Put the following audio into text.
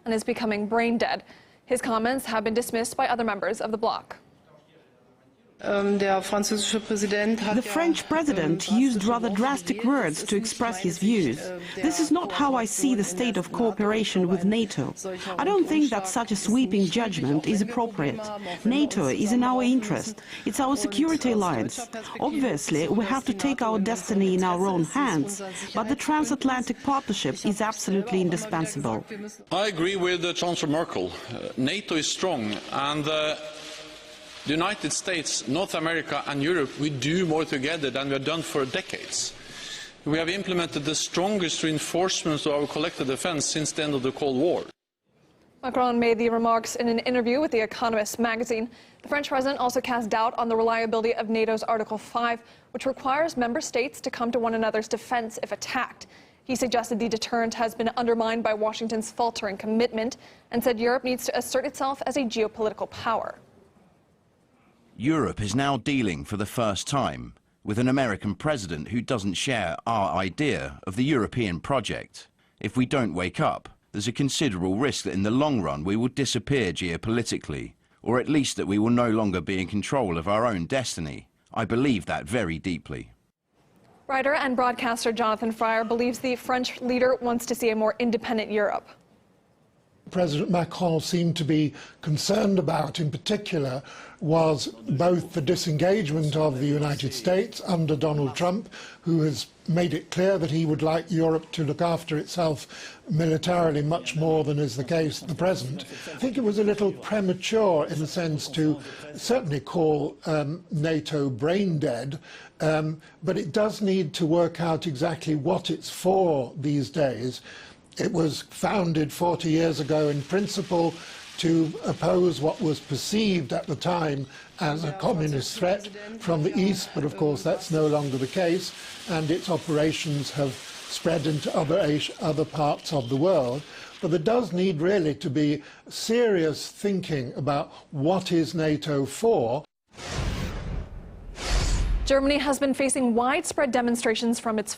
and is becoming brain dead. His comments have been dismissed by other members of the bloc. The French president used rather drastic words to express his views. This is not how I see the state of cooperation with NATO. I don't think that such a sweeping judgment is appropriate. NATO is in our interest. It's our security alliance. Obviously, we have to take our destiny in our own hands, but the transatlantic partnership is absolutely indispensable. I agree with Chancellor Merkel. NATO is strong, and the United States, North America and Europe, we do more together than we have done for decades. We have implemented the strongest reinforcements of our collective defense since the end of the Cold War. Macron made the remarks in an interview with The Economist magazine. The French president also cast doubt on the reliability of NATO's Article 5, which requires member states to come to one another's defense if attacked. He suggested the deterrent has been undermined by Washington's faltering commitment and said Europe needs to assert itself as a geopolitical power. Europe is now dealing for the first time with an American president who doesn't share our idea of the European project. If we don't wake up, there's a considerable risk that in the long run we will disappear geopolitically, or at least that we will no longer be in control of our own destiny. I believe that very deeply. Writer and broadcaster Jonathan Fryer believes the French leader wants to see a more independent Europe. President Macron seemed to be concerned about, in particular, was both the disengagement of the United States under Donald Trump, who has made it clear that he would like Europe to look after itself militarily much more than is the case at the present. I think it was a little premature, in a sense, to certainly call NATO brain dead, but it does need to work out exactly what it's for these days. It was founded 40 years ago in principle to oppose what was perceived at the time as a communist threat from the East, but of course that's no longer the case, and its operations have spread into other parts of the world. But there does need really to be serious thinking about what is NATO for. Germany has been facing widespread demonstrations from its